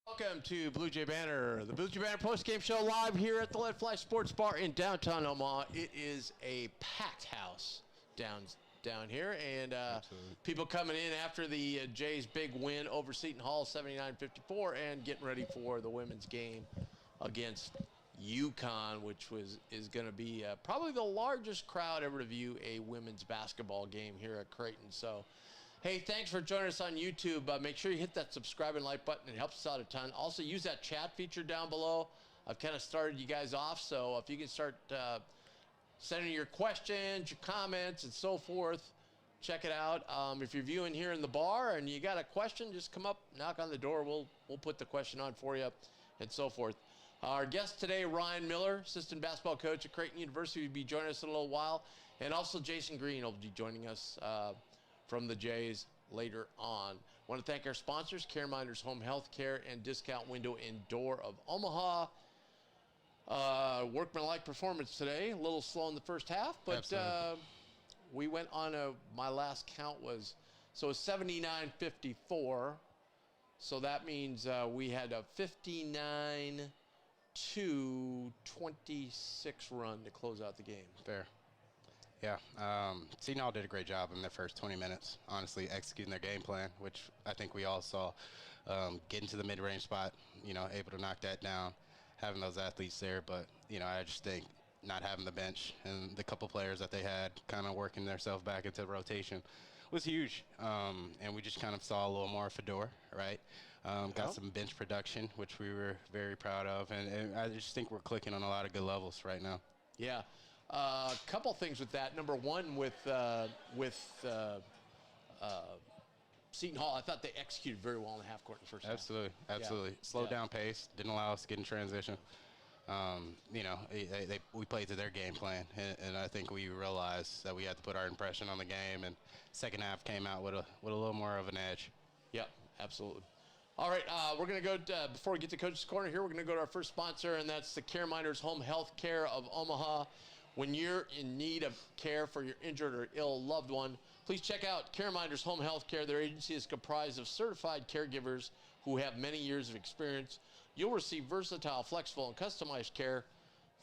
Welcome to Blue Jay Banner, the Blue Jay Banner postgame show live here at the Let Fly Sports Bar in downtown Omaha. It is a packed house down here, and people coming in after the Jays' big win over Seton Hall, 79-54, and getting ready for the women's game against Uconn, which is going to be probably the largest crowd ever to view a women's basketball game here at Creighton. So, hey, thanks for joining us on YouTube. Make sure you hit that subscribe and like button. It helps us out a ton. Also, use that chat feature down below. I've kind of started you guys off, so if you can start sending your questions, your comments, and so forth, check it out. If you're viewing here in the bar and you got a question, just come up, knock on the door. We'll put the question on for you, and so forth. Our guest today, Ryan Miller, assistant basketball coach at Creighton University, will be joining us in a little while, and also JASEN GREEN will be joining us from the Jays later on. I want to thank our sponsors, CareMinders Home Health Care and Discount Window and Door of Omaha. Workmanlike performance today, a little slow in the first half, but we went on my last count was 79-54. So that means we had a 59-26 run to close out the game. Fair. Yeah, Seton Hall did a great job in their first 20 minutes, honestly, executing their game plan, which I think we all saw. Getting to the mid-range spot, able to knock that down, having those athletes there. But, I just think not having the bench and the couple players that they had kind of working themselves back into rotation was huge. And we just kind of saw a little more Fedor, right? Got some bench production, which we were very proud of. And I just think we're clicking on a lot of good levels right now. Yeah. A couple things with that. Number one, with Seton Hall, I thought they executed very well in the half court in the first half. Absolutely. Yeah. Slowed down pace, didn't allow us to get in transition. We played to their game plan, and I think we realized that we had to put our impression on the game, and second half came out with a little more of an edge. Yep, absolutely. All right, we're going to go, before we get to Coach's Corner here, we're going to go to our first sponsor, and that's the CareMinders Home Health Care of Omaha. When you're in need of care for your injured or ill loved one, please check out CareMinders Home Health Care. Their agency is comprised of certified caregivers who have many years of experience. You'll receive versatile, flexible, and customized care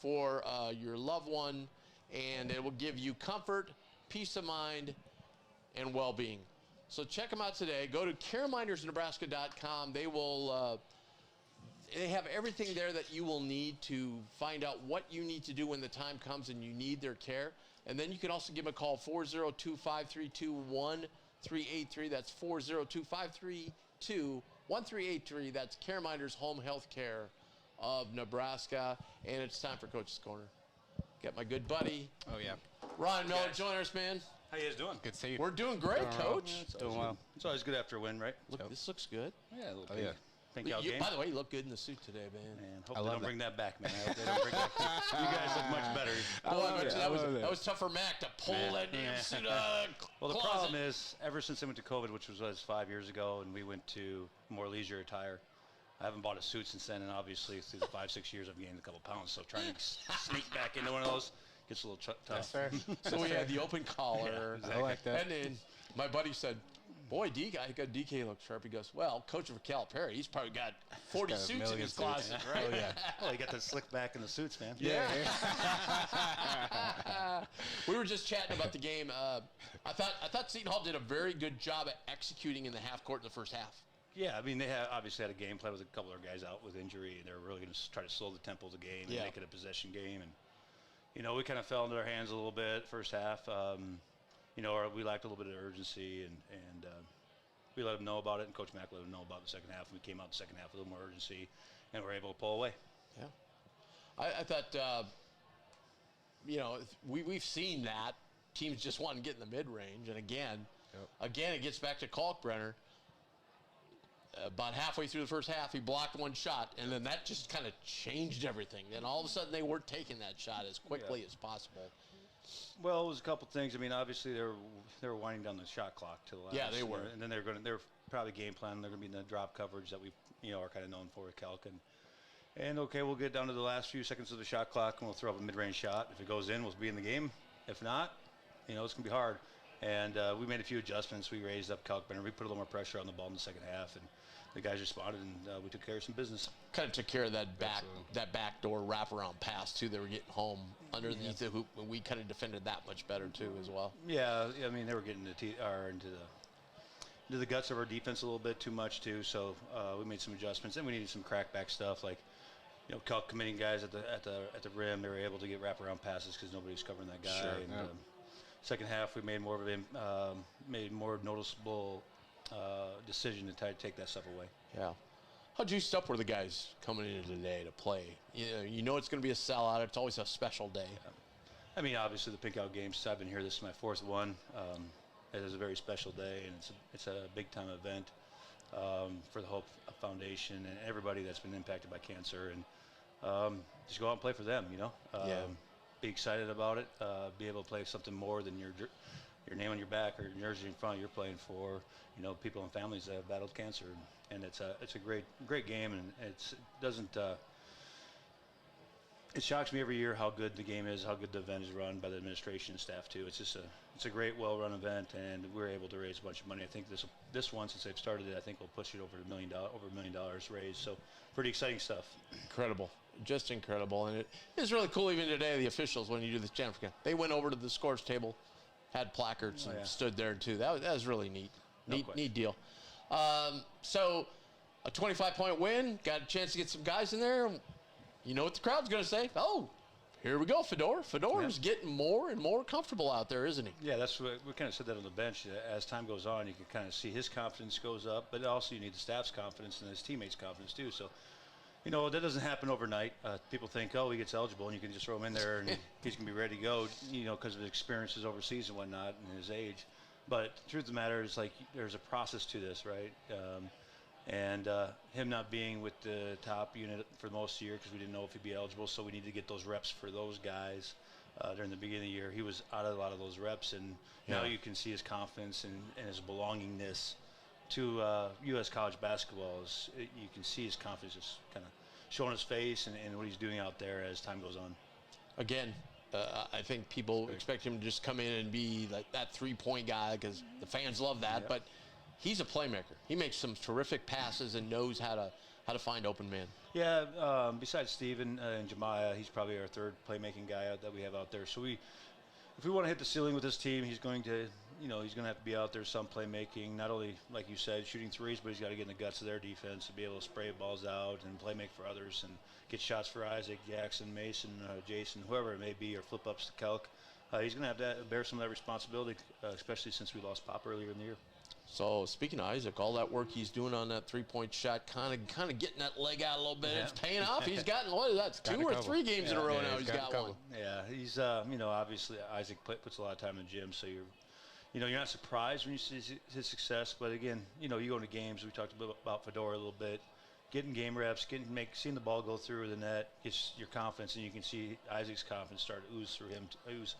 for your loved one, and it will give you comfort, peace of mind, and well-being. So check them out today. Go to caremindersnebraska.com. They have everything there that you will need to find out what you need to do when the time comes and you need their care. And then you can also give them a call, 402-532-1383. That's 402-532-1383. That's CareMinders Home Health Care of Nebraska. And it's time for Coach's Corner. Got my good buddy. Oh, yeah. Ryan Miller, join us, man. How you guys doing? Good to see you. We're doing great, Coach. Yeah, doing well. It's always good after a win, right? Look, this looks good. Yeah, a little Oh, yeah. Pink out game. By the way, you look good in the suit today, man. And hope they don't bring that back, man. I hope they don't bring that. You guys look much better. That was tough for Mac to pull that damn suit out of the Well, the closet. problem is, ever since I went to COVID, which was 5 years ago, and we went to more leisure attire, I haven't bought a suit since then, and obviously through the 5-6 years I've gained a couple pounds, so trying to sneak back into one of those gets a little tough. That's fair. So we had the open collar. Yeah, exactly. I like that. And then my buddy said, boy, DK looks sharp. He goes, well, coach of Calipari, he's probably got 40 got a suits in million his suits. closet, right? Oh, yeah. Well, you got the slick back in the suits, man. Yeah. We were just chatting about the game. I thought Seton Hall did a very good job at executing in the half court in the first half. Yeah, I mean, they obviously had a game plan with a couple of their guys out with injury, and they were really going to try to slow the tempo of the game and make it a possession game. And, we kind of fell into their hands a little bit first half. We lacked a little bit of urgency, and we let them know about it, and Coach Mack let them know about the second half. We came out the second half with a little more urgency, and we were able to pull away. Yeah. I thought, we've seen that. Teams just want to get in the mid-range, and again, it gets back to Kalkbrenner. About halfway through the first half, he blocked one shot, and then that just kind of changed everything. Then all of a sudden, they weren't taking that shot as quickly as possible. Well, it was a couple things. I mean, obviously they were winding down the shot clock to the last. Yeah, they were. And then they're probably game planning. They're going to be in the drop coverage that we are kind of known for with Calc. And okay, we'll get down to the last few seconds of the shot clock, and we'll throw up a mid-range shot. If it goes in, we'll be in the game. If not, it's going to be hard. And we made a few adjustments. We raised up Kalkbrenner. We put a little more pressure on the ball in the second half, and the guys responded, and we took care of some business. Kind of took care of that backdoor wraparound pass too. They were getting home underneath the hoop, and we kind of defended that much better too as well. Yeah, I mean they were getting into the guts of our defense a little bit too much too. So we made some adjustments, and we needed some crackback stuff like, Kalk committing guys at the rim. They were able to get wraparound passes because nobody was covering that guy. Sure. And second half, we made more of made more noticeable decision to try to take that stuff away. Yeah. How juiced up were the guys coming in today to play? You know it's going to be a sellout. It's always a special day. Yeah. I mean, obviously the Pink Out Games. I've been here. This is my fourth one. It is a very special day, and it's a big time event for the Hope Foundation and everybody that's been impacted by cancer. And just go out and play for them. Be excited about it. Be able to play something more than your name on your back or your jersey in front. You're playing for people and families that have battled cancer, and it's a great game, and it shocks me every year how good the game is, how good the event is run by the administration and staff too. It's a great, well-run event, and we're able to raise a bunch of money. I think this one, since they've started it, I think we'll push it over $1 million raised. So pretty exciting stuff. Incredible. Just incredible. And it is really cool even today, the officials, when you do this Jennifer, they went over to the scores table, had placards, and stood there too. That was really neat. Neat deal. So a 25-point win, got a chance to get some guys in there. You know what the crowd's going to say? Oh, here we go, Fedor. Fedor's getting more and more comfortable out there, isn't he? Yeah, that's what we kind of said that on the bench. As time goes on, you can kind of see his confidence goes up, but also you need the staff's confidence and his teammates' confidence too. So, that doesn't happen overnight. People think, he gets eligible and you can just throw him in there and he's going to be ready to go, because of his experiences overseas and whatnot and his age. But the truth of the matter is, there's a process to this, right? And him not being with the top unit for most of the year because we didn't know if he'd be eligible, so we need to get those reps for those guys during the beginning of the year. He was out of a lot of those reps, and now you can see his confidence and his belongingness to U.S. college basketball. You can see his confidence just kind of showing his face and what he's doing out there as time goes on. Again, I think people expect him to just come in and be like that three-point guy because the fans love that, but he's a playmaker. He makes some terrific passes and knows how to find open man. Yeah, besides Steven and Jemiah, he's probably our third playmaking guy that we have out there. So if we want to hit the ceiling with this team, he's going to have to be out there some playmaking, not only, like you said, shooting threes, but he's got to get in the guts of their defense to be able to spray balls out and play make for others and get shots for Isaac, Jackson, Mason, Jason, whoever it may be, or flip ups to Kelk. He's going to have to bear some of that responsibility, especially since we lost Pop earlier in the year. So speaking of Isaac, all that work he's doing on that three-point shot, kind of getting that leg out a little bit. It's paying off. He's gotten that's 2 or 3 games in a row now. He's got one. Yeah, he's obviously Isaac puts a lot of time in the gym, so you're not surprised when you see his success. But again, you go into games. We talked about Fedor a little bit. Getting game reps, seeing the ball go through the net gets your confidence, and you can see Isaac's confidence start to ooze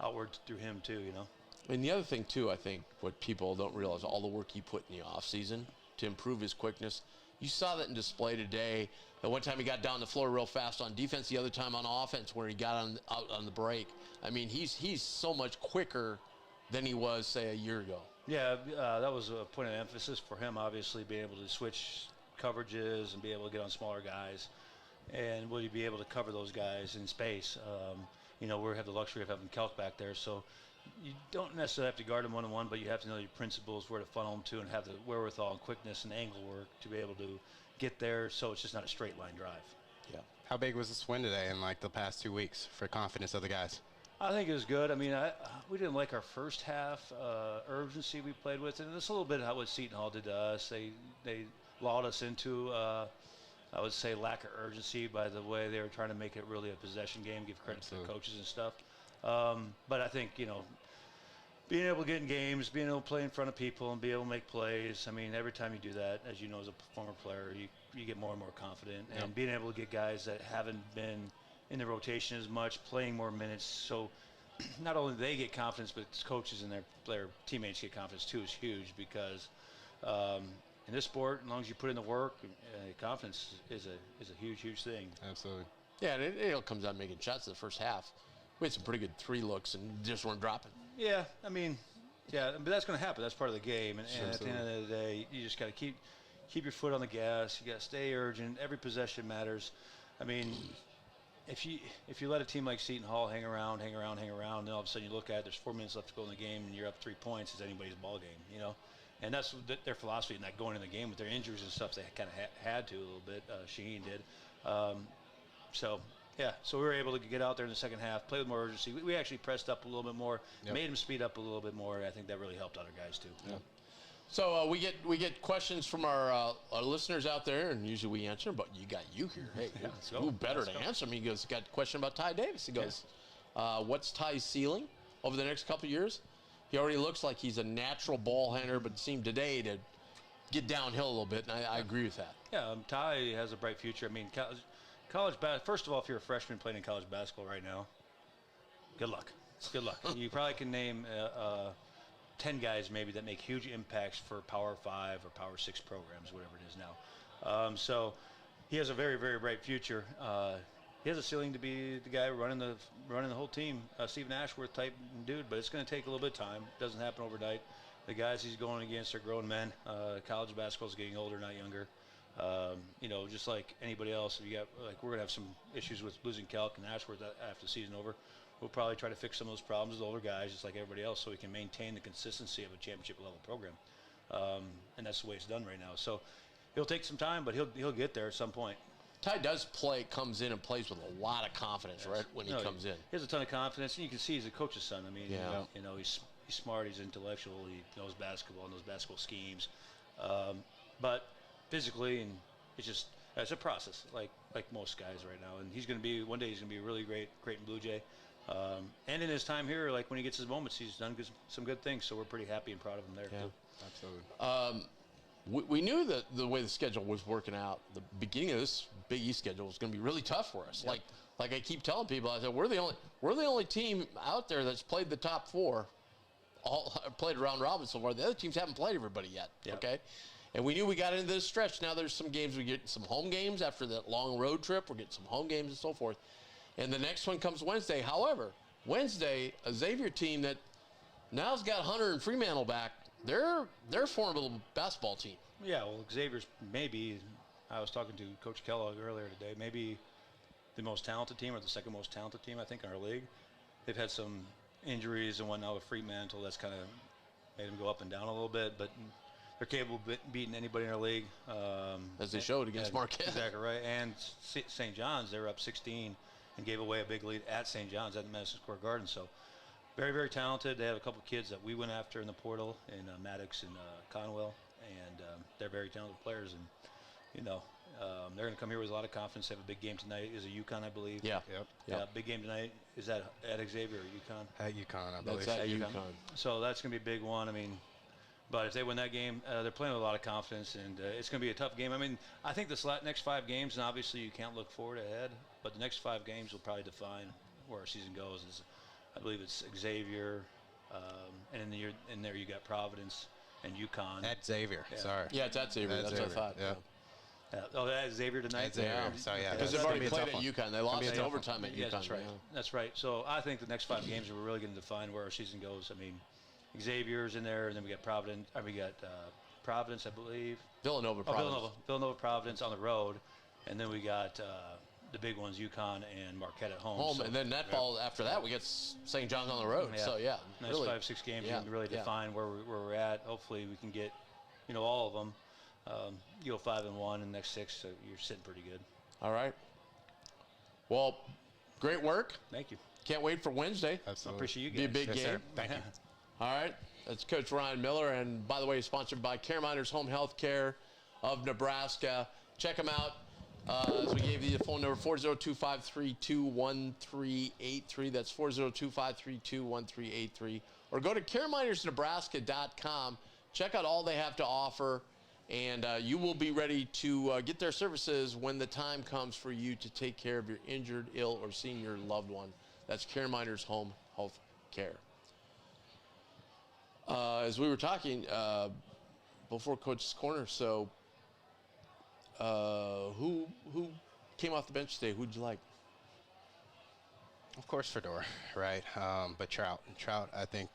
outward through him too. And the other thing, too, I think what people don't realize, all the work he put in the offseason to improve his quickness. You saw that in display today. The one time he got down the floor real fast on defense, the other time on offense where he got out on the break. I mean, he's so much quicker than he was, say, a year ago. Yeah, that was a point of emphasis for him, obviously, being able to switch coverages and be able to get on smaller guys. And will you be able to cover those guys in space? We have the luxury of having Kelk back there, so you don't necessarily have to guard them one-on-one, but you have to know your principles, where to funnel them to, and have the wherewithal and quickness and angle work to be able to get there so it's just not a straight line drive. Yeah. How big was this win today in the past 2 weeks for confidence of the guys? I think it was good. I mean, we didn't like our first half urgency we played with, and it's a little bit how what Seton Hall did to us. They lulled us into, I would say, lack of urgency by the way they were trying to make it really a possession game, give credit to the coaches and stuff. But I think, being able to get in games, being able to play in front of people and be able to make plays, I mean, every time you do that, as you know, as a former player, you get more and more confident. And being able to get guys that haven't been in the rotation as much, playing more minutes, so not only do they get confidence, but coaches and their teammates get confidence too is huge because in this sport, as long as you put in the work, confidence is a huge, huge thing. Absolutely. Yeah, and it all comes down to making shots in the first half. We had some pretty good 3 looks and just weren't dropping. Yeah, I mean, Yeah, but that's going to happen. That's part of the game. And at the end of the day, you just got to keep your foot on the gas. You got to stay urgent. Every possession matters. I mean, if you let a team like Seton Hall hang around, and then all of a sudden you look at it, there's 4 minutes left to go in the game, and you're up 3 points, it's anybody's ball game, you know? And that's their philosophy, not going in the game with their injuries and stuff. They kind of had to a little bit. Shaheen did. So we were able to get out there in the second half, play with more urgency. We actually pressed up a little bit more, made them speed up a little bit more. I think that really helped other guys too. Yeah. So we get questions from our listeners out there, and usually we answer. But you got you here. Hey, who better to answer me? He goes, got a question about Ty Davis. He goes, what's Ty's ceiling over the next couple of years? He already looks like he's a natural ball handler, but it seemed today to get downhill a little bit, and I agree with that. Yeah, Ty has a bright future. I mean, college first of all, if you're a freshman playing in college basketball right now, good luck. Good luck. You probably can name 10 guys maybe that make huge impacts for Power 5 or Power 6 programs, whatever it is now. So he has a very, very bright future. He has a ceiling to be the guy running the whole team, Stephen Ashworth type dude, but it's going to take a little bit of time. It doesn't happen overnight. The guys he's going against are grown men. College basketball is getting older, not younger. Just like anybody else, we're going to have some issues with losing Kelk and Ashworth after the season over. We'll probably try to fix some of those problems with older guys, just like everybody else, so we can maintain the consistency of a championship-level program. And that's the way it's done right now. So it'll take some time, but he'll get there at some point. Ty comes in and plays with a lot of confidence, right, when he comes in. He has a ton of confidence, and you can see he's a coach's son. I mean, he's smart, he's intellectual, he knows basketball, knows basketball schemes. But physically, and it's a process, like most guys right now. And one day he's going to be a really great Creighton Blue Jay. And in his time here, like when he gets his moments, he's done some good things. So we're pretty happy and proud of him there, too. Absolutely. We knew that the way the schedule was working out, the beginning of this Big East schedule was going to be really tough for us. Yep. Like I keep telling people, I said we're the only team out there that's played the top 4, all played round robin so far. The other teams haven't played everybody yet. Yep. Okay, and we knew we got into this stretch. Now there's some games, we get some home games after that long road trip. We're getting some home games and so forth. And the next one comes Wednesday. However, Wednesday, a Xavier team that now's got Hunter and Fremantle back. They're a formidable basketball team. Yeah, well, Xavier's maybe, I was talking to Coach Kellogg earlier today, maybe the most talented team or the second most talented team, I think, in our league. They've had some injuries and whatnot with Fremantle. That's kind of made them go up and down a little bit, but they're capable of beating anybody in our league. As they showed against Marquette. Exactly right. And St. John's, they were up 16 and gave away a big lead at St. John's at the Madison Square Garden. So very, very talented. They have a couple kids that we went after in the portal, in Maddox and Conwell, and they're very talented players. And, they're going to come here with a lot of confidence. They have a big game tonight. Is it Uconn, I believe? Yeah. Yep. Big game tonight. Is that at Xavier or Uconn? At Uconn, I believe. That's at Uconn. So that's going to be a big one. I mean, but if they win that game, they're playing with a lot of confidence, and it's going to be a tough game. I mean, I think this next 5 games, and obviously you can't look forward ahead, but the next 5 games will probably define where our season goes. I believe it's Xavier, and in there you got Providence and Uconn. At Xavier, sorry. Yeah, it's at Xavier. That's what I thought. Yeah. Oh, that is Xavier tonight? At Xavier. So, yeah. Because they've already played at Uconn. They lost in overtime at Uconn. That's right. Yeah. That's right. So I think the next 5 games are really going to define where our season goes. I mean, Xavier's in there, and then we got Providence. Providence, I believe. Villanova, Providence. Villanova, Providence on the road, and then we got the big ones, Uconn and Marquette at home. And then that fall after that, we get St. John's on the road. Yeah. So next really, 5-6 games can really define where we're at. Hopefully, we can get all of them. You go 5-1 in the next 6, so you're sitting pretty good. All right. Well, great work. Thank you. Can't wait for Wednesday. Absolutely. I appreciate you guys. Be a big game. Sir. Thank you. All right. That's Coach Ryan Miller. And by the way, sponsored by Care Miners Home Health Care of Nebraska. Check them out. As we gave you the phone number, 402-532-1383. That's 402-532-1383. Or go to careminersnebraska.com. Check out all they have to offer. And you will be ready to get their services when the time comes for you to take care of your injured, ill, or senior loved one. That's Care Miners Home Health Care. As we were talking before Coach's Corner, so who came off the bench today? Who'd you like? Of course, Fedor, right? But Trout, I think,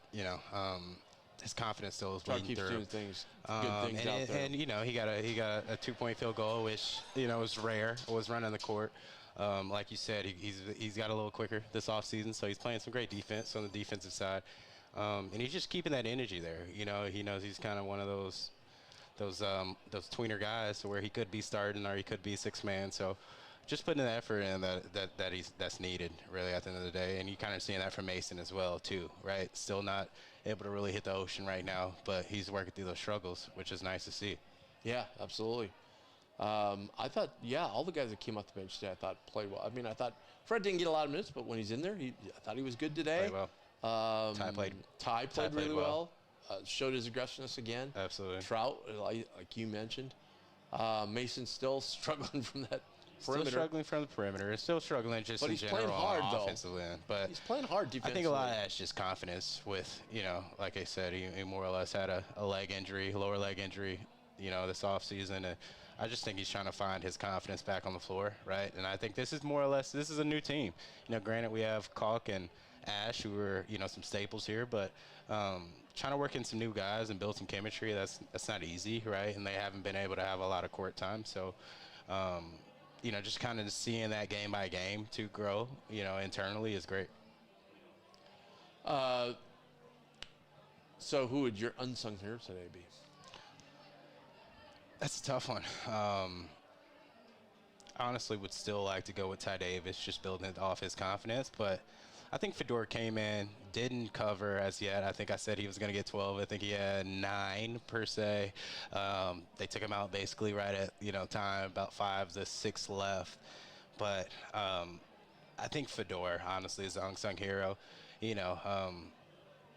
his confidence still is Trout bleeding keeps through. doing things, good things out there. And, you know, he got a 2-point field goal, which, you know, was rare. Was running the court. Like you said, he's got a little quicker this offseason, so he's playing some great defense on the defensive side. And he's just keeping that energy there. You know, he knows he's kind of one of those tweener guys where he could be starting or he could be sixth man. So just putting the effort in that's needed really at the end of the day. And you kind of seeing that from Mason as well too, right? Still not able to really hit the ocean right now, but he's working through those struggles, which is nice to see. Yeah, absolutely. I thought, all the guys that came off the bench today, I thought played well. I mean, I thought Fred didn't get a lot of minutes, but when he's in there, I thought he was good today. Played well. Ty played really well. Showed his aggressiveness again. Absolutely. Trout, like you mentioned. Mason still struggling from that perimeter. Still struggling from the perimeter. Still struggling just in general. But he's playing hard, on though. Offensive end. But he's playing hard defensively. I think a lot of that's just confidence with, you know, like I said, he more or less had a leg injury, lower leg injury, you know, this offseason. And I just think he's trying to find his confidence back on the floor, right? And I think this is more or less, this is a new team. You know, granted, we have Kalk and Ash, who are, you know, some staples here, but trying to work in some new guys and build some chemistry, that's not easy, right? And they haven't been able to have a lot of court time. So, you know, just kind of seeing that game by game to grow, you know, internally is great. So who would your unsung hero today be? That's a tough one. Honestly, would still like to go with Ty Davis, just building it off his confidence. But I think Fedor came in, didn't cover as yet. I think I said he was going to get 12. I think he had 9 per se. They took him out basically right at, you know, time, about 5 to 6 left. But I think Fedor, honestly, is the unsung hero. You know,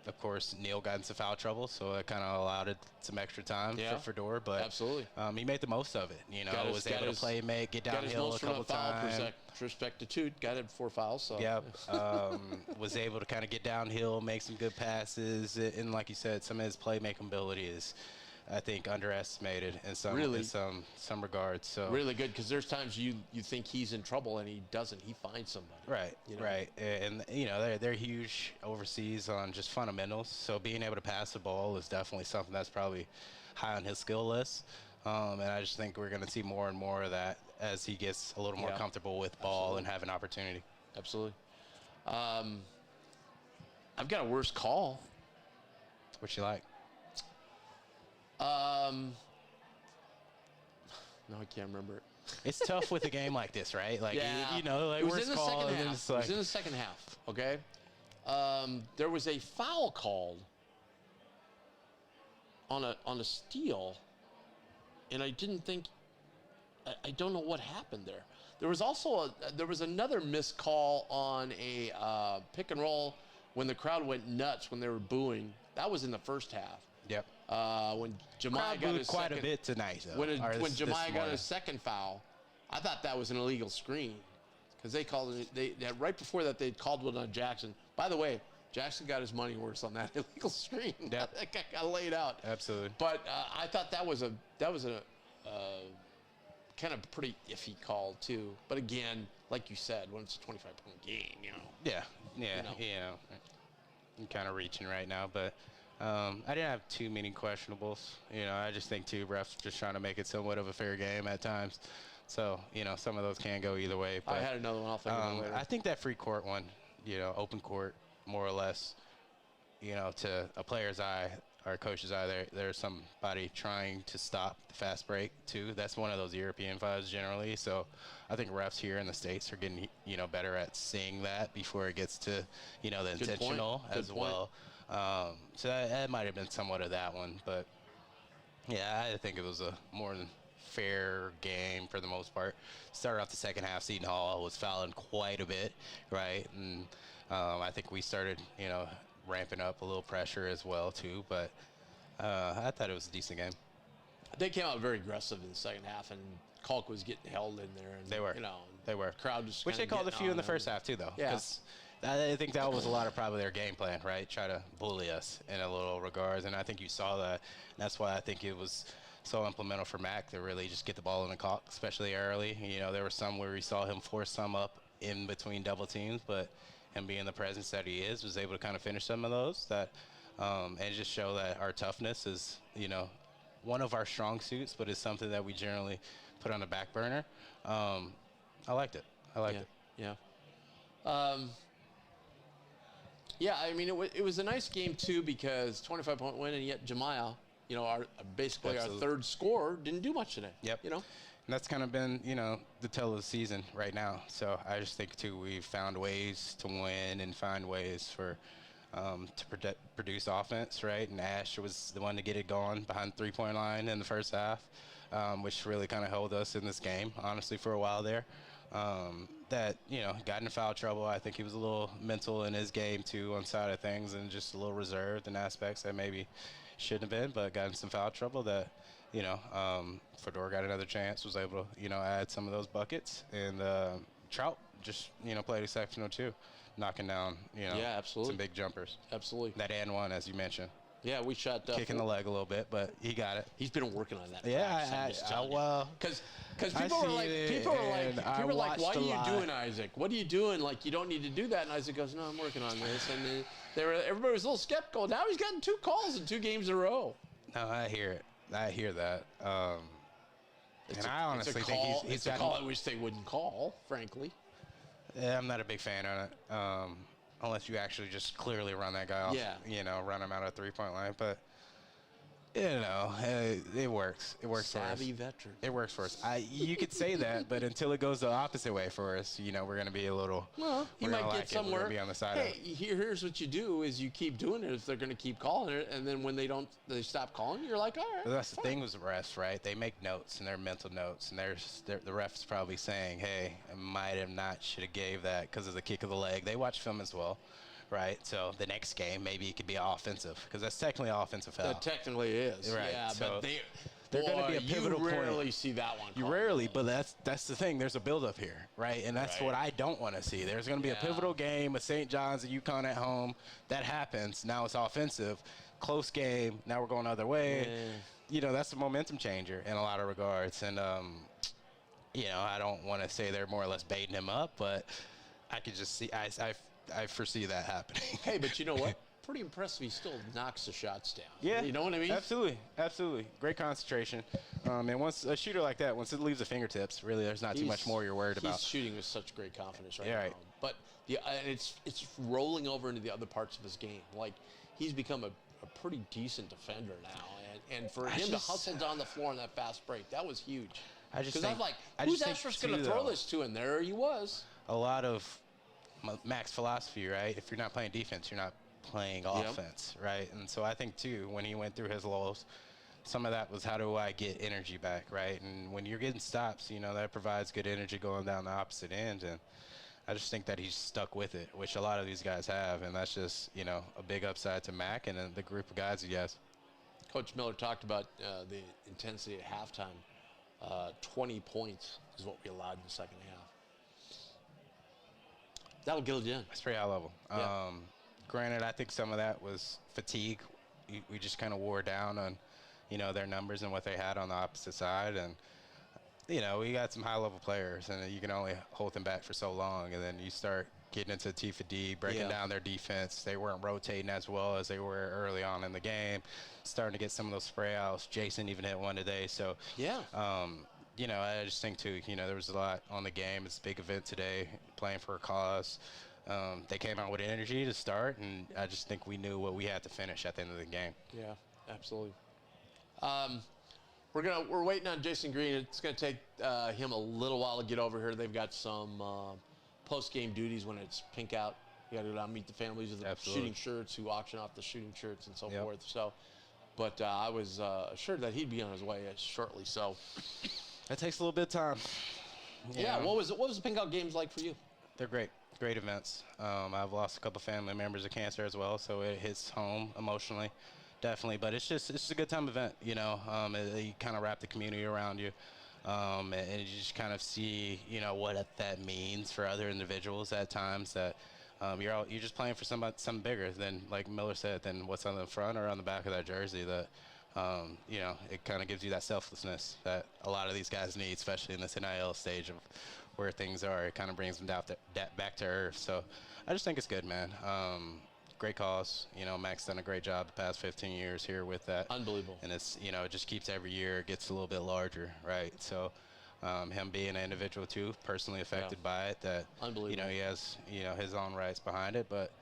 of course, Neil got into foul trouble, so it kind of allowed it some extra time for Fedor. But absolutely, he made the most of it. You know, was able to play, get downhill a couple times. Respectitude, got him 4 fouls. So. Yep, was able to kind of get downhill, make some good passes, and like you said, some of his playmaking ability is, I think, underestimated in some regards. So really good, because there's times you think he's in trouble and he doesn't. He finds somebody. Right, you know? Right. And you know, they're huge overseas on just fundamentals. So being able to pass the ball is definitely something that's probably high on his skill list. And I just think we're going to see more and more of that as he gets a little more comfortable with ball and have an opportunity. Absolutely. I've got a worse call. What you like? No, I can't remember it. It's tough with a game like this, right? Like, you know, like it was in the second half. Like, it was in the second half, okay? There was a foul called on a steal, and I didn't think, I don't know what happened there. There was also there was another missed call on a pick and roll when the crowd went nuts when they were booing. That was in the first half. Yep. When Jemiah got his quite second, a bit tonight, though. When Jemiah got his second foul, I thought that was an illegal screen, because they called it. Right before that they called one on Jackson. By the way, Jackson got his money worth on that illegal screen. Yep. That got laid out. Absolutely. But I thought that was a kind of pretty iffy call too. But again, like you said, when it's a 25-point game, you know. Yeah. I'm kind of reaching right now, but. I didn't have too many questionables. You know, I just think refs just trying to make it somewhat of a fair game at times. So, you know, some of those can go either way. But, I had another one. I'll think of it later. I think that free court one, you know, open court, more or less, you know, to a player's eye or a coach's eye, there's somebody trying to stop the fast break, too. That's one of those European fouls generally. So I think refs here in the States are getting, you know, better at seeing that before it gets to, you know, the intentional as well. So that might have been somewhat of that one, but yeah, I think it was a more than fair game for the most part. Started off the second half, Seton Hall was fouling quite a bit, right? And I think we started, you know, ramping up a little pressure as well too, but I thought it was a decent game. They came out very aggressive in the second half, and Kalk was getting held in there. And, they were. You know, they were. Crowd just which they called a few in the first half too, though. Yeah. I think that was a lot of probably their game plan, right? Try to bully us in a little regards, and I think you saw that. And that's why I think it was so implemental for Mac to really just get the ball in the Kalk, especially early. You know, there were some where we saw him force some up in between double teams, but him being the presence that he is, was able to kind of finish some of those that and just show that our toughness is, one of our strong suits, but it's something that we generally put on the back burner. I liked it. it. Yeah. Yeah, I mean, it was a nice game, too, because 25-point win, and yet Jemiah, our third scorer, didn't do much today. Yep. And that's kind of been, the tale of the season right now. So I just think, too, we've found ways to win and find ways for to produce offense, right? And Ash was the one to get it going behind the three-point line in the first half, which really kind of held us in this game, honestly, for a while there. That, got into foul trouble. I think he was a little mental in his game, too, on side of things, and just a little reserved in aspects that maybe shouldn't have been, but got in some foul trouble that, Fedor got another chance, was able to, add some of those buckets. And Trout just, played exceptional, too, knocking down, absolutely. some big jumpers. Absolutely. That and one, as you mentioned. Yeah, we shot kicking the leg a little bit, but he got it. He's been working on that. Yeah, well, because people are like, "Why are you doing, Isaac? What are you doing? Like, you don't need to do that." And Isaac goes, "No, I'm working on this." And everybody was a little skeptical. Now he's gotten 2 calls in 2 games in a row. No, I hear it. I hear that. And I honestly think he's got a call I wish they wouldn't call, frankly. Yeah, I'm not a big fan of it. Unless you actually just clearly run that guy off, run him out of the three-point line. But, it works. It works for us. Savvy veteran. It works for us. You could say that, but until it goes the opposite way for us, we're going to be a little. Well, he might get somewhere. We're going to be on the side of it. Here's what you do is you keep doing it if they're going to keep calling it, and then when they stop calling, you're like, all right. Well, that's the thing with the refs, right? They make notes, and they're mental notes, and the ref's probably saying, hey, I might have not, should have gave that because of the kick of the leg. They watch film as well. Right, so the next game maybe it could be offensive because that's technically an offensive foul. That technically is, right? Yeah, so but they're going to be a pivotal point. You rarely see that one. You rarely, but that's the thing. There's a build-up here, right? And that's what I don't want to see. There's going to be a pivotal game with St. John's and UConn at home. That happens. Now it's offensive, close game. Now we're going the other way. Yeah. That's a momentum changer in a lot of regards. And I don't want to say they're more or less baiting him up, but I could just see I foresee that happening. Hey, but you know what? Pretty impressive. He still knocks the shots down. Yeah. You know what I mean? Absolutely. Great concentration. And once a shooter like that, once it leaves the fingertips, really there's not too much more you're worried about. He's shooting with such great confidence now. Right. But and it's rolling over into the other parts of his game. Like, he's become a pretty decent defender now. And for him to hustle down the floor on that fast break, that was huge. Because I'm like, who's Astros going to throw this to? And there he was. A lot of Mac's philosophy, right? If you're not playing defense, you're not playing offense, right? And so I think, too, when he went through his lulls, some of that was how do I get energy back, right? And when you're getting stops, that provides good energy going down the opposite end. And I just think that he's stuck with it, which a lot of these guys have. And that's just, a big upside to Mac and the group of guys he has. Coach Miller talked about the intensity at halftime. 20 points is what we allowed in the second half. That'll get it in. That's pretty high level. Yeah. Granted, I think some of that was fatigue. We just kind of wore down on, their numbers and what they had on the opposite side. And, we got some high-level players, and you can only hold them back for so long. And then you start getting into T for D, breaking down their defense. They weren't rotating as well as they were early on in the game. Starting to get some of those spray outs. Jason even hit one today. So, I just think, too, there was a lot on the game. It's a big event today, playing for a cause. They came out with energy to start, and I just think we knew what we had to finish at the end of the game. Yeah, absolutely. We're waiting on Jasen Green. It's going to take him a little while to get over here. They've got some post-game duties when it's pink out. You got to go down and meet the families of the shooting shirts who auction off the shooting shirts and so forth. So, but I was assured that he'd be on his way shortly. So. That takes a little bit of time. Yeah. What was the pink out games like for you? They're great. Great events. I've lost a couple family members to cancer as well, so it hits home emotionally, definitely. But it's just a good time event, you kind of wrap the community around you, and you just kind of see, what that means for other individuals at times that you're just playing for something bigger than, like Miller said, than what's on the front or on the back of that jersey that. It kind of gives you that selflessness that a lot of these guys need, especially in this NIL stage of where things are. It kind of brings them back to earth. So I just think it's good, man. great cause. You know, Mac's done a great job the past 15 years here with that. Unbelievable. And it's, you know, it just keeps every year, it gets a little bit larger, right? So him being an individual too, personally affected by it, that, you know, he has, you know, his own rights behind it. But,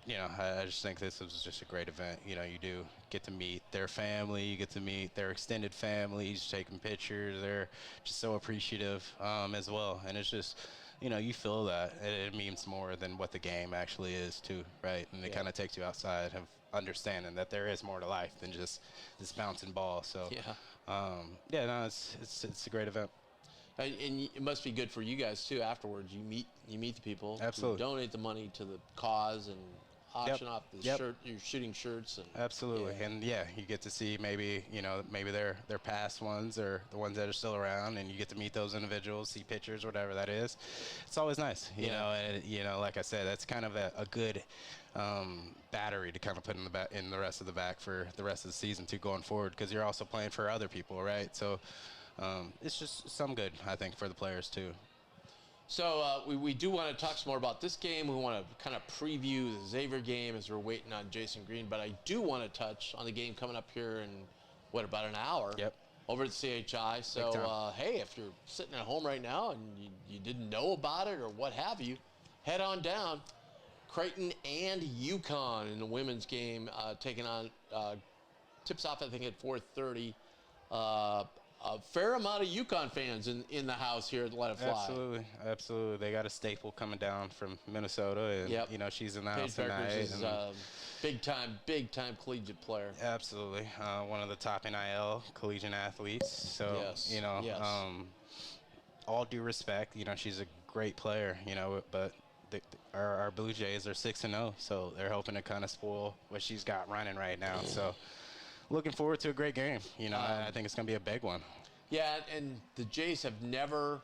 you know, I just think this was just a great event. You know, you do get to meet their family, you get to meet their extended families, taking pictures. They're just so appreciative as well. And it's just, you know, you feel that. It means more than what the game actually is too, right? And it kind of takes you outside of understanding that there is more to life than just this bouncing ball. So, yeah, no, it's a great event. And it must be good for you guys too. Afterwards, you meet the people. Absolutely. Who donate the money to the cause and auction off the shirt. You're shooting shirts. And absolutely. And yeah, you get to see maybe, you know, maybe their past ones or the ones that are still around, and you get to meet those individuals, see pictures, whatever that is. It's always nice, you know. And you know, like I said, that's kind of a good battery to kind of put in the rest of the back for the rest of the season too, going forward, because you're also playing for other people, right? So it's just some good, I think, for the players too. So we do want to talk some more about this game. We want to kind of preview the Xavier game as we're waiting on JASEN GREEN. But I do want to touch on the game coming up here in, about an hour? Yep. Over at CHI. So, hey, if you're sitting at home right now and you didn't know about it or what have you, head on down. Creighton and Uconn in the women's game taking on, tips off, I think, at 4:30. A fair amount of Uconn fans in the house here at Let It Fly. Absolutely. They got a staple coming down from Minnesota, and you know, she's in the house tonight. Is big time collegiate player. Absolutely, one of the top NIL collegiate athletes. So you know, all due respect, you know, she's a great player. You know, but our Blue Jays are 6-0, so they're hoping to kind of spoil what she's got running right now. So. Looking forward to a great game. You know, I think it's going to be a big one. Yeah, and the Jays have never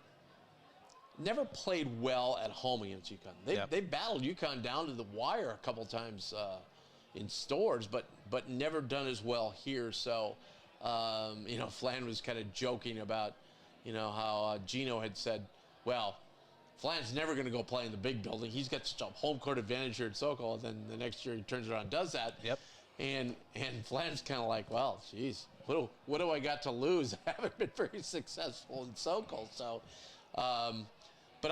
played well at home against UConn. They battled UConn down to the wire a couple times in stores, but never done as well here. So, you know, Flan was kind of joking about, you know, how Gino had said, well, Flan's never going to go play in the big building. He's got such a home court advantage here at Sokol. Then the next year he turns around and does that. Yep. And Flan's kind of like, well, geez, what do I got to lose? I haven't been very successful in Sokol. So, but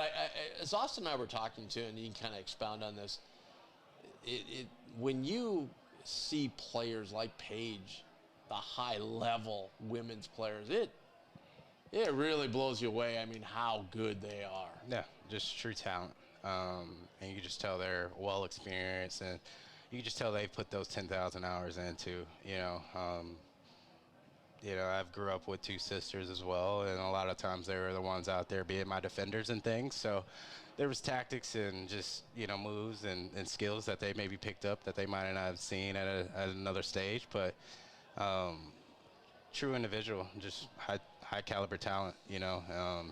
as Austin and I were talking to, and he can kind of expound on this, when you see players like Paige, the high-level women's players, it really blows you away. I mean, how good they are. Yeah, just true talent. And you can just tell they're well-experienced, and you can just tell they've put those 10,000 hours into, you know. You know, I've grew up with two sisters as well, and a lot of times they were the ones out there being my defenders and things. So there was tactics and just, you know, moves and skills that they maybe picked up that they might not have seen at another stage. But true individual, just high caliber talent, you know.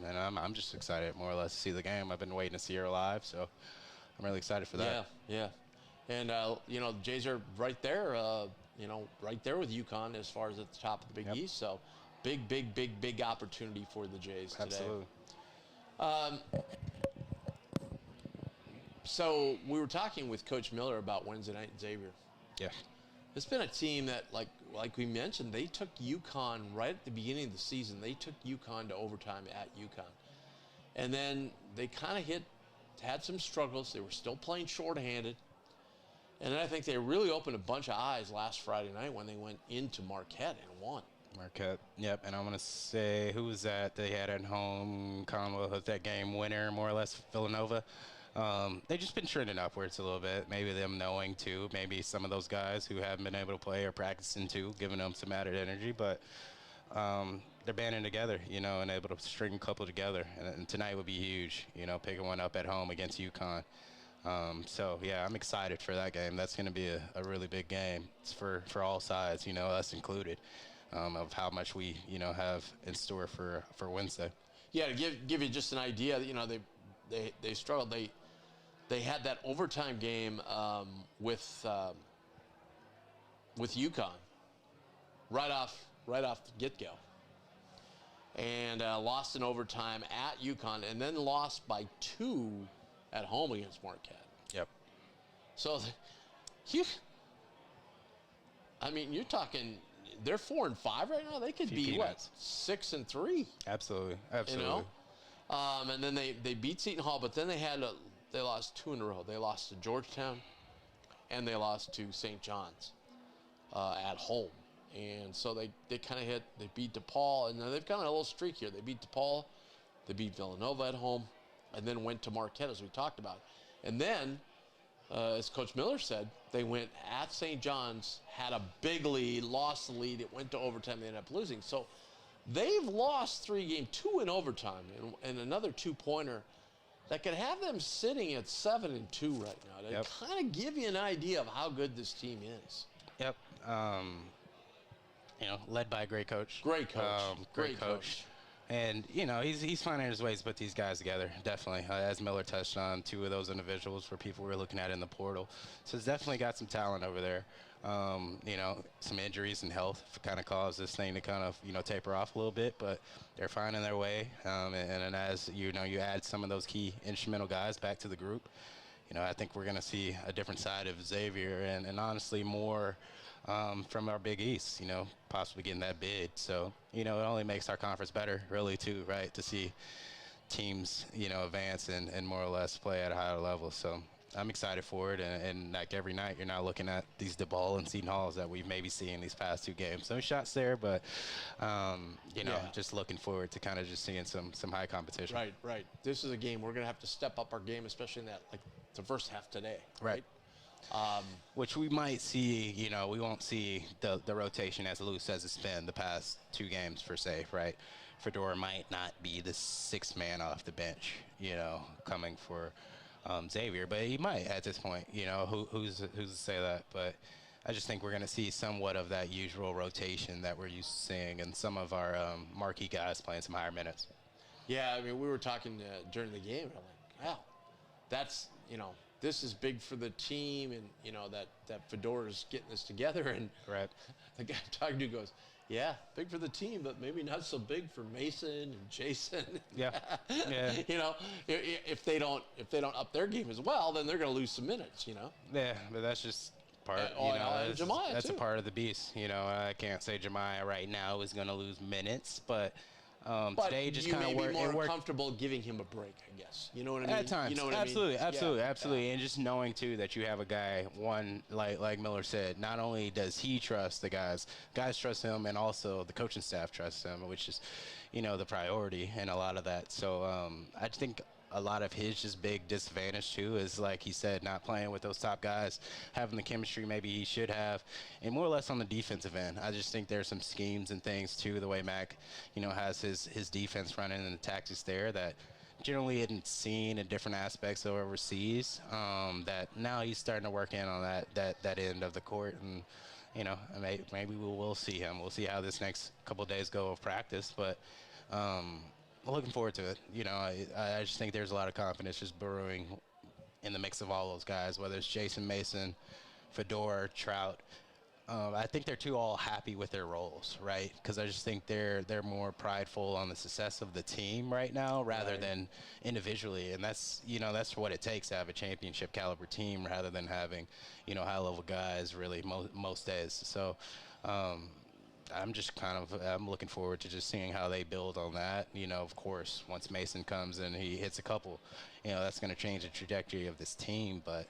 And I'm just excited more or less to see the game. I've been waiting to see her live, so I'm really excited for that. Yeah. And, you know, the Jays are right there, you know, right there with UConn as far as at the top of the Big East. So big opportunity for the Jays today. Absolutely. So we were talking with Coach Miller about Wednesday night in Xavier. Yeah. It's been a team that, like we mentioned, they took UConn right at the beginning of the season. They took UConn to overtime at UConn. And then they kind of had some struggles. They were still playing shorthanded. And then I think they really opened a bunch of eyes last Friday night when they went into Marquette and won. Marquette, yep. And I'm going to say, who was that they had at home? Conwell was that game winner, more or less, Villanova. They've just been trending upwards a little bit. Maybe them knowing, too. Maybe some of those guys who haven't been able to play are practicing, too, giving them some added energy. But they're banding together, you know, and able to string a couple together. And tonight would be huge, you know, picking one up at home against UConn. So, yeah, I'm excited for that game. That's going to be a really big game. It's for all sides, you know, us included, of how much we, you know, have in store for Wednesday. Yeah, to give you just an idea, you know, they struggled. They had that overtime game with UConn right off the get-go. And lost in overtime at UConn, and then lost by 2 at home against Marquette. Yep. So, you're talking. They're 4-5 right now. They could be what, 6-3? Absolutely. You know, and then they beat Seton Hall, but then they lost 2 in a row. They lost to Georgetown, and they lost to St. John's at home. And so they kind of they beat DePaul, and they've got a little streak here. They beat DePaul, they beat Villanova at home, and then went to Marquette, as we talked about. And then, as Coach Miller said, they went at St. John's, had a big lead, lost the lead. It went to overtime. They ended up losing. So they've lost 3 games, 2 in overtime, and another 2-pointer that could have them sitting at 7-2 right now. To kind of give you an idea of how good this team is. Yep. Led by a great coach. Great coach. Great coach. And, he's finding his ways to put these guys together, definitely. As Miller touched on, 2 of those individuals were people we were looking at in the portal. So it's definitely got some talent over there. Some injuries and health kind of caused this thing to kind of, taper off a little bit. But they're finding their way. And as, you add some of those key instrumental guys back to the group, I think we're going to see a different side of Xavier and honestly more from our Big East, possibly getting that bid. So, it only makes our conference better, really, too, right, to see teams, advance and more or less play at a higher level. So I'm excited for it. And like every night, you're now looking at these DePaul and Seton Halls that we've maybe seen these past 2 games. Some shots there, but, just looking forward to kind of just seeing some high competition. Right. This is a game we're going to have to step up our game, especially in that, the first half today. Right. Which we might see, we won't see the rotation as loose as it's been the past 2 games for safe, right? Fedora might not be the 6th man off the bench, coming for Xavier, but he might at this point, who's to say that? But I just think we're going to see somewhat of that usual rotation that we're used to seeing, and some of our marquee guys playing some higher minutes. Yeah, we were talking during the game, and I'm like, wow, that's, this is big for the team, and that Fedora's getting this together. And the guy talking to goes, yeah, big for the team, but maybe not so big for Mason and Jason. Yeah. If they don't up their game as well, then they're going to lose some minutes. Yeah, but that's just part. That's a part of the beast. I can't say Jemiah right now is going to lose minutes, but today just kind of worked. You may be more comfortable giving him a break, I guess. You know what I mean? At times, absolutely. And just knowing too that you have a guy, like Miller said, not only does he trust the guys trust him, and also the coaching staff trusts him, which is, the priority in a lot of that. So I think a lot of his just big disadvantage too is, like he said, not playing with those top guys, having the chemistry maybe he should have, and more or less on the defensive end. I just think there's some schemes and things too, the way Mac, has his defense running and the tactics there that generally isn't seen in different aspects of overseas. That now he's starting to work in on that end of the court, and maybe we will see him. We'll see how this next couple of days go of practice, but. Looking forward to it. I just think there's a lot of confidence just brewing in the mix of all those guys, whether it's Jason, Mason, Fedora, Trout. I think they're all happy with their roles, right? Because I just think they're more prideful on the success of the team right now rather than individually. And that's what it takes to have a championship caliber team rather than having, high level guys really most days. So, I'm just I'm looking forward to just seeing how they build on that. Of course, once Mason comes and he hits a couple, that's going to change the trajectory of this team. But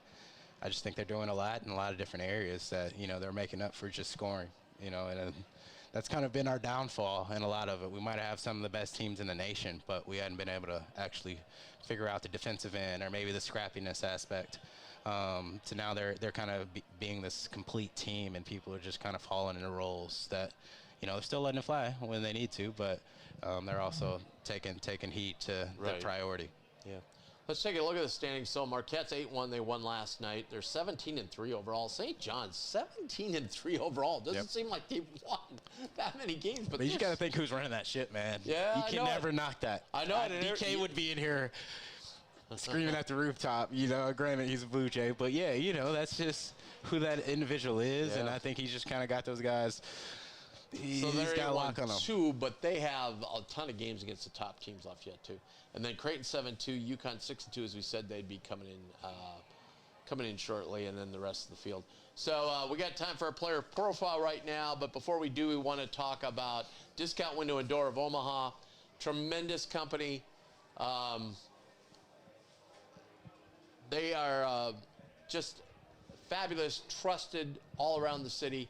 I just think they're doing a lot in a lot of different areas that, they're making up for just scoring, and that's kind of been our downfall in a lot of it. We might have some of the best teams in the nation, but we hadn't been able to actually figure out the defensive end or maybe the scrappiness aspect. So now they're kind of being this complete team, and people are just kind of falling into roles that, they're still letting it fly when they need to, but they're also taking heed to the priority. Yeah. Let's take a look at the standings. So Marquette's 8-1. They won last night. They're 17-3 overall. St. John's 17-3 overall. Doesn't seem like they've won that many games. But you got to think who's running that ship, man. Yeah, you can never knock that. I know. DK would be in here screaming at the rooftop, granted he's a Blue Jay, but that's just who that individual is, and I think he's just kind of got those guys. He's got a lock on them. 2, but they have a ton of games against the top teams left yet too. And then Creighton 7-2, Uconn 6-2. As we said, they'd be coming coming in shortly, and then the rest of the field. So we got time for a player profile right now, but before we do, we want to talk about Discount Window and Door of Omaha. Tremendous company. They are just fabulous, trusted all around the city.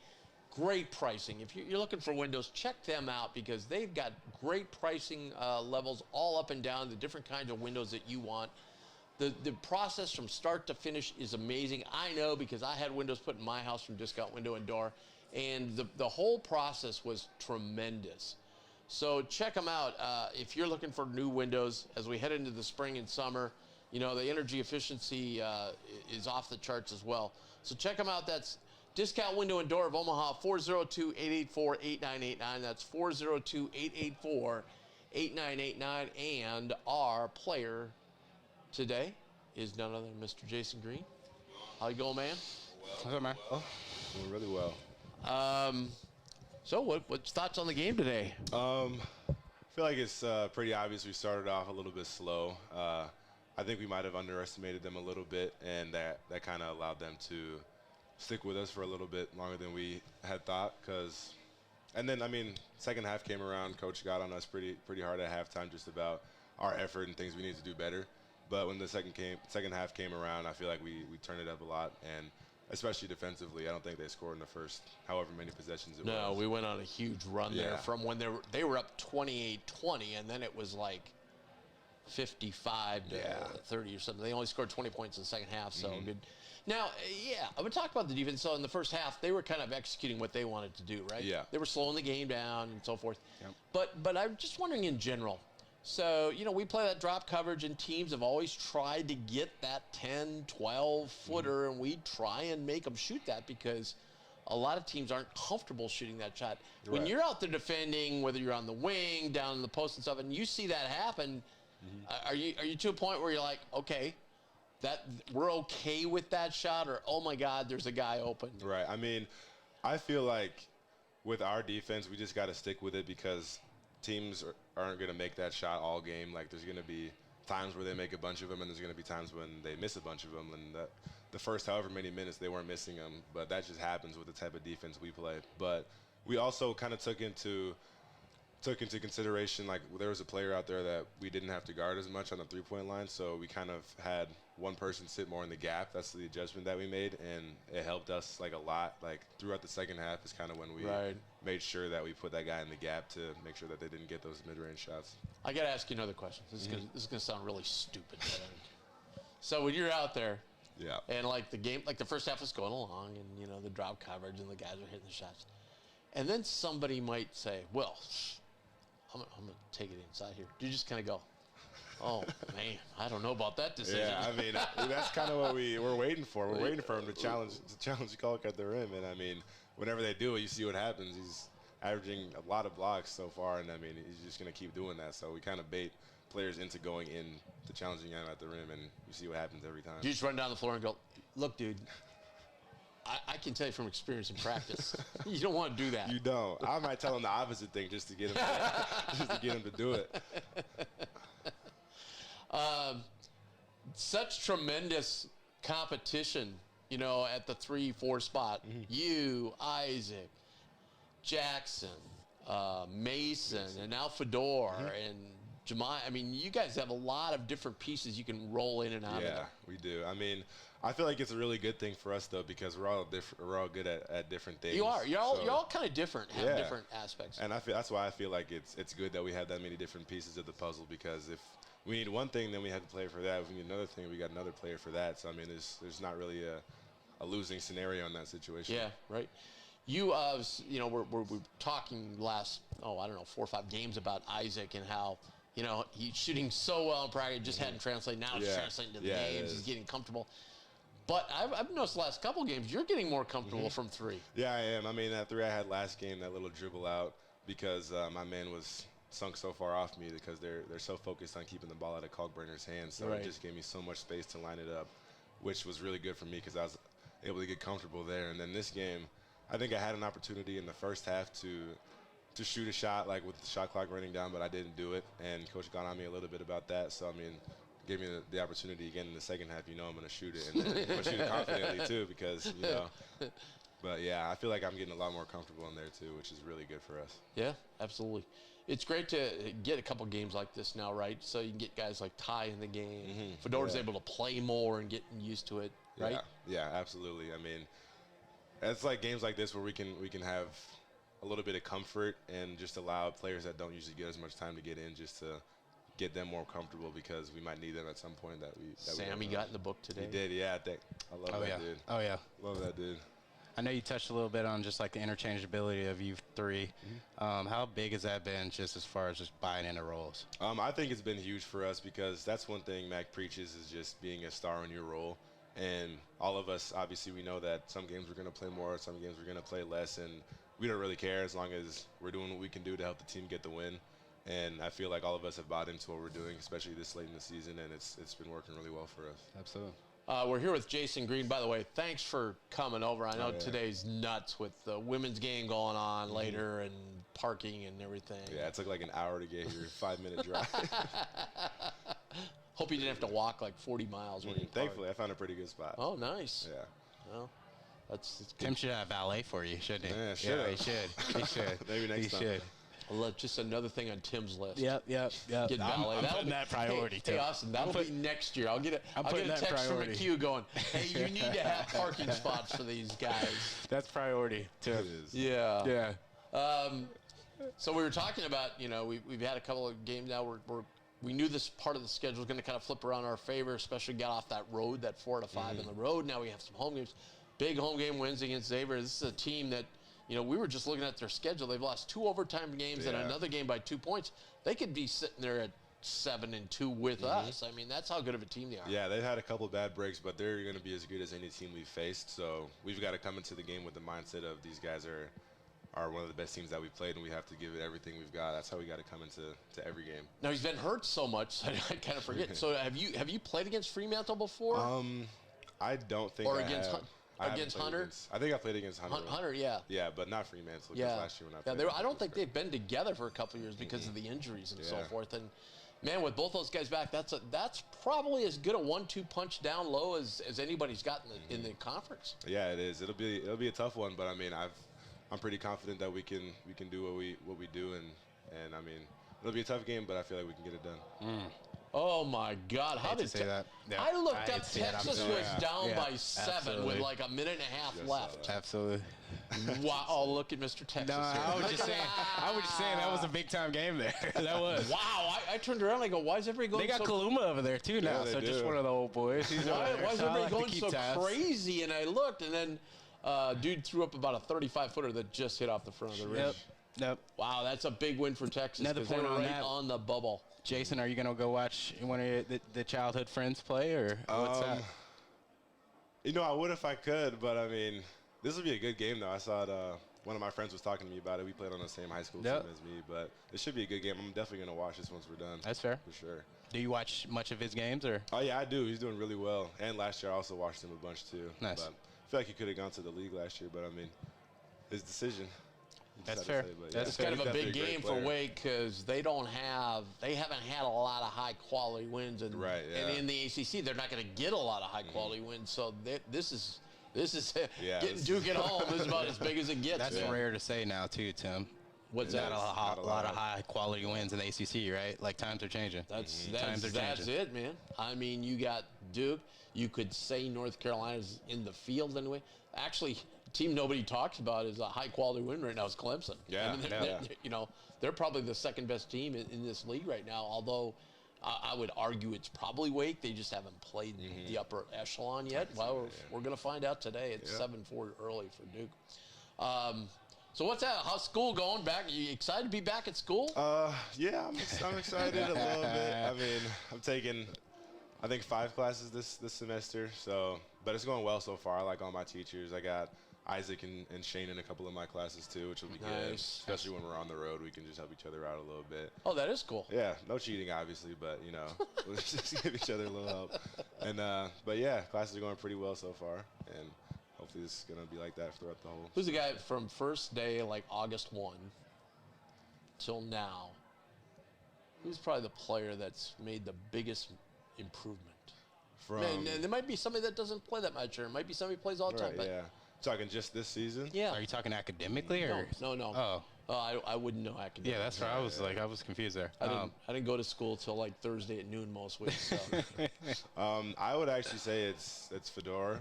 Great pricing. If you're looking for windows, check them out because they've got great pricing levels all up and down, the different kinds of windows that you want. The process from start to finish is amazing. I know because I had windows put in my house from Discount Window and Door, and the whole process was tremendous. So check them out if you're looking for new windows as we head into the spring and summer. You know, the energy efficiency is off the charts as well. So check them out. That's Discount Window and Door of Omaha, 402-884-8989. That's 402-884-8989. And our player today is none other than Mr. Jasen Green. How you going, man? What's up, man? Doing really well. So what's thoughts on the game today? I feel like it's pretty obvious we started off a little bit slow. I think we might have underestimated them a little bit, and that kind of allowed them to stick with us for a little bit longer than we had thought. And then, I mean, second half came around. Coach got on us pretty hard at halftime just about our effort and things we need to do better. But when the second half came around, I feel like we turned it up a lot, and especially defensively. I don't think they scored in the first however many possessions it was. No, we went on a huge run there from when they were up 28-20, and then it was like 55 to 30 or something. They only scored 20 points in the second half, so good. Now, I'm going to talk about the defense. So in the first half, they were kind of executing what they wanted to do, right? Yeah. They were slowing the game down and so forth. Yep. But I'm just wondering in general. So, you know, we play that drop coverage, and teams have always tried to get that 10, 12-footer, and we try and make them shoot that because a lot of teams aren't comfortable shooting that shot. Right. When you're out there defending, whether you're on the wing, down in the post and stuff, and you see that happen, are you to a point where you're like, okay, that we're okay with that shot, or oh my God, there's a guy open? Right. I mean, I feel like with our defense, we just got to stick with it because teams aren't going to make that shot all game. Like, there's going to be times where they make a bunch of them, and there's going to be times when they miss a bunch of them. And the first however many minutes, they weren't missing them. But that just happens with the type of defense we play. But we also kind of took into consideration, like, there was a player out there that we didn't have to guard as much on the three-point line, so we kind of had one person sit more in the gap. That's the adjustment that we made, and it helped us, like, a lot. Like, throughout the second half is kind of when we made sure that we put that guy in the gap to make sure that they didn't get those mid-range shots. I got to ask you another question. This is gonna sound really stupid. So when you're out there, and, like, the game, like, the first half was going along, and, you know, the drop coverage, and the guys are hitting the shots, and then somebody might say, well, I'm gonna take it inside here. You just kind of go, oh man, I don't know about that decision. Yeah, I mean, that's kind of what we're waiting for. We're waiting for him to challenge Kalk at the rim, and I mean, whenever they do it, you see what happens. He's averaging a lot of blocks so far, and I mean, he's just gonna keep doing that. So we kind of bait players into going in to challenging him at the rim, and you see what happens every time. You just run down the floor and go, look, dude. I can tell you from experience and practice, you don't want to do that. You don't. I might tell him the opposite thing just to get him to do it. Such tremendous competition, you know, at the 3-4 spot. You, Isaac, Jackson, Mason, and now Fedor, and Jemai. I mean, you guys have a lot of different pieces you can roll in and out of. Yeah, we do. I mean, I feel like it's a really good thing for us, though, because we're all different. We're all good at different things. You are. You're all kind of different. Have different aspects. And that's why I feel like it's good that we have that many different pieces of the puzzle. Because if we need one thing, then we have to play for that. If we need another thing, we got another player for that. So I mean, there's not really a losing scenario in that situation. Yeah. Right. You you know, we're talking last 4 or 5 games about Isaac and how, you know, he's shooting so well in practice, just hadn't translated. Now it's translating to the games. He's getting comfortable. But I've noticed the last couple games, you're getting more comfortable from three. Yeah, I am. I mean, that three I had last game, that little dribble out, because my man was sunk so far off me because they're so focused on keeping the ball out of Kalkbrenner's hands. So it just gave me so much space to line it up, which was really good for me because I was able to get comfortable there. And then this game, I think I had an opportunity in the first half to shoot a shot, like with the shot clock running down, but I didn't do it. And Coach got on me a little bit about that. So, I mean, gave me the opportunity again in the second half, you know I'm going to shoot it. And then I'm going to shoot it confidently, too, because, you know. But, yeah, I feel like I'm getting a lot more comfortable in there, too, which is really good for us. Yeah, absolutely. It's great to get a couple games like this now, right? So you can get guys like Ty in the game. Fedora's able to play more and getting used to it, right? Yeah, absolutely. I mean, it's like games like this where we can have a little bit of comfort and just allow players that don't usually get as much time to get in just to get them more comfortable because we might need them at some point that we Sammy got in the book today. He did, yeah. I love that dude. Oh, yeah. Love that dude. I know you touched a little bit on just like the interchangeability of you three. How big has that been just as far as just buying into roles? I think it's been huge for us because that's one thing Mac preaches is just being a star in your role. And all of us, obviously, we know that some games we're going to play more, some games we're going to play less, and we don't really care as long as we're doing what we can do to help the team get the win. And I feel like all of us have bought into what we're doing, especially this late in the season, and it's been working really well for us. Absolutely. We're here with JASEN Green. By the way, thanks for coming over. I know today's nuts with the women's game going on later and parking and everything. Yeah, it took like an hour to get here, 5-minute drive. Hope you didn't have to walk like 40 miles. Thankfully, I found a pretty good spot. Oh, nice. Yeah. Well, that's good. Tim should have valet for you, shouldn't he? Yeah, should. He should. He should. Maybe next time. He should. Just another thing on Tim's list. Yep. Get valet. I'm putting that priority, Hey, Austin, that'll be next year. I'll get a text from McHugh going, hey, you need to have parking spots for these guys. That's priority, Tim. It is. Yeah. So we were talking about, we've had a couple of games now. We knew this part of the schedule was going to kind of flip around our favor, especially got off that road, that 4 to 5 on the road. Now we have some home games. Big home game wins against Xavier. This is a team that, we were just looking at their schedule. They've lost 2 overtime games and another game by 2 points. They could be sitting there at 7-2 with us. I mean, that's how good of a team they are. Yeah, they've had a couple of bad breaks, but they're going to be as good as any team we've faced. So we've got to come into the game with the mindset of these guys are one of the best teams that we've played, and we have to give it everything we've got. That's how we got to come into every game. Now, he's been hurt so much, I kind of forget. So have you played against Fremantle before? I don't think or I against have. Against Hunter? I think I played against Hunter. Hunter, yeah. Yeah, but not Fremantle. Yeah. Last year when I played. I don't think they've been together for a couple of years because of the injuries and so forth. And man, with both those guys back, that's probably as good a 1-2 punch down low as anybody's got in the conference. Yeah, it is. It'll be a tough one, but I mean, I'm pretty confident that we can do what we do, and I mean, it'll be a tough game, but I feel like we can get it done. Oh my God! How did say that? Yeah. I looked up? Texas was down by 7 absolutely. with like a minute and a half left. Absolutely. Wow! Oh, look at Mr. Texas. No, I was just saying that was a big time game there. That was. Wow! I turned around and I go, why is everybody going? They got Kaluma over there too now, so just one of the old boys. He's why is everybody going so crazy? And I looked, and then dude threw up about a 35-footer that just hit off the front of the rim. Yep. Wow, that's a big win for Texas because they were right on the bubble. JASEN, are you going to go watch one of the childhood friends play, or what's that? I would if I could, but I mean, this will be a good game, though. I saw it. One of my friends was talking to me about it. We played on the same high school team as me, but it should be a good game. I'm definitely going to watch this once we're done. That's fair. For sure. Do you watch much of his games, or? Oh, yeah, I do. He's doing really well. And last year I also watched him a bunch, too. Nice. But I feel like he could have gone to the league last year, but I mean, his decision. That's fair. That's kind of a big game for Wake because they haven't had a lot of high quality wins, and in the ACC they're not going to get a lot of high quality wins. So this is getting Duke at home. This is about as big as it gets. That's rare to say now too, Tim. What's that? A lot of high quality wins in the ACC, right? Like times are changing. That's it, man. I mean, you got Duke. You could say North Carolina's in the field anyway. Actually, team nobody talks about is a high-quality win right now is Clemson. Yeah, I mean, they're probably the second-best team in this league right now, although I would argue it's probably Wake. They just haven't played the upper echelon yet. Well, we're going to find out today. It's 7-4 early for Duke. So what's that? How's school going back? Are you excited to be back at school? Yeah, I'm excited a little bit. I mean, I'm taking, I think, 5 classes this semester, but it's going well so far. I like all my teachers. I got Isaac and Shane in a couple of my classes too, which will be good. Especially when we're on the road, we can just help each other out a little bit. Oh, that is cool. Yeah, no cheating, obviously, but we'll just give each other a little help. And but yeah, classes are going pretty well so far, and hopefully it's gonna be like that throughout the whole. Who's the guy from first day, like August 1, till now? Who's probably the player that's made the biggest improvement? From And there might be somebody that doesn't play that much, or it might be somebody who plays all the time. right, But yeah. Talking just this season. yeah. Are you talking academically or? No. Oh, I wouldn't know academics. yeah, that's right. I was confused there. I didn't go to school till like Thursday at noon most weeks. So. I would actually say it's Fedor,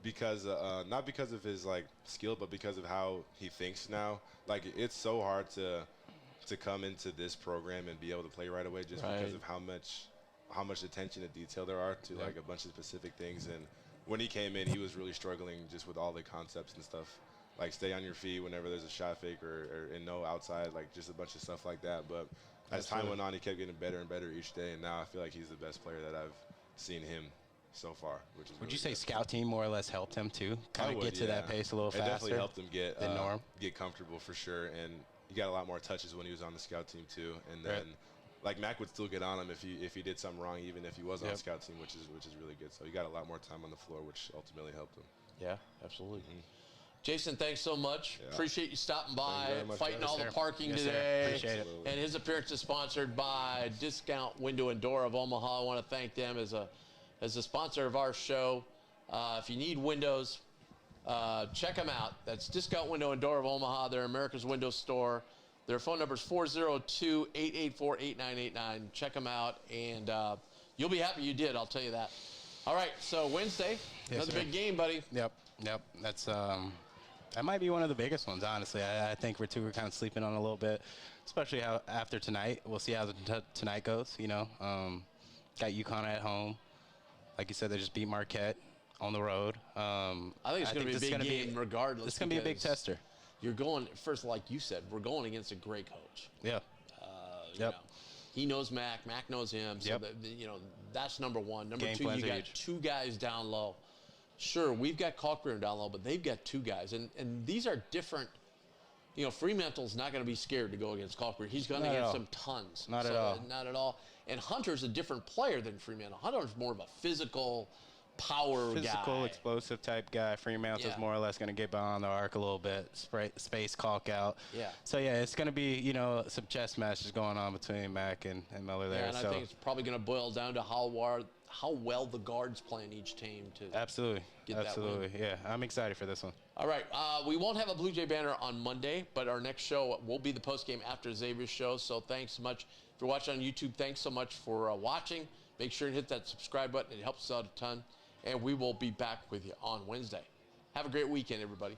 because not because of his like skill, but because of how he thinks now. Like it's so hard to come into this program and be able to play right away, just because of how much attention to detail there are to like a bunch of specific things. And when he came in, he was really struggling just with all the concepts and stuff. Like stay on your feet whenever there's a shot fake or and no outside, like just a bunch of stuff like that. But as time went on, he kept getting better and better each day, and now I feel like he's the best player that I've seen him so far. Which is Would really you say good. scout team more or less helped him too? Kind of get to that pace a little faster? It definitely helped him get comfortable for sure, and he got a lot more touches when he was on the scout team too. And then like Mac would still get on him if he did something wrong, even if he was on the scout team, which is really good. So he got a lot more time on the floor, which ultimately helped him. Yeah, absolutely. Jason, thanks so much. Yeah. Appreciate you stopping by, much, fighting guys. all the parking Yes, sir. today. Appreciate it. And his appearance is sponsored by Discount Window and Door of Omaha. I want to thank them as a sponsor of our show. If you need windows, check them out. That's Discount Window and Door of Omaha. They're America's window store. Their phone number is 402-884-8989. Check them out, and you'll be happy you did, I'll tell you that. All right, so Wednesday, another big game, buddy. Yep. That's that might be one of the biggest ones, honestly. I think we're kind of sleeping on a little bit, especially how after tonight. We'll see how tonight goes. You know, got Uconn at home. Like you said, they just beat Marquette on the road. I think it's going to be a big game regardless. It's going to be a big tester. You're going, first, like you said, we're going against a great coach. Yeah. You know, he knows Mac. Mac knows him. So, that's number one. Number two, you got two guys down low. Sure, we've got Creighton down low, but they've got two guys. And these are different. You know, Fremantle's not going to be scared to go against Creighton. He's going against them tons. Not at all. Not at all. And Hunter's a different player than Fremantle. Hunter's more of a physical guy. Explosive type guy. Fremantle's more or less going to get behind the arc a little bit, space caulk out. Yeah. So, it's going to be, some chess matches going on between Mac and Miller there. Yeah, and I think it's probably going to boil down to how well the guards play in each team to get that win. Yeah, I'm excited for this one. All right, we won't have a Blue Jay banner on Monday, but our next show will be the postgame after Xavier's show, so thanks so much. If you're watching on YouTube, thanks so much for watching. Make sure and hit that subscribe button. It helps us out a ton, and we will be back with you on Wednesday. Have a great weekend, everybody.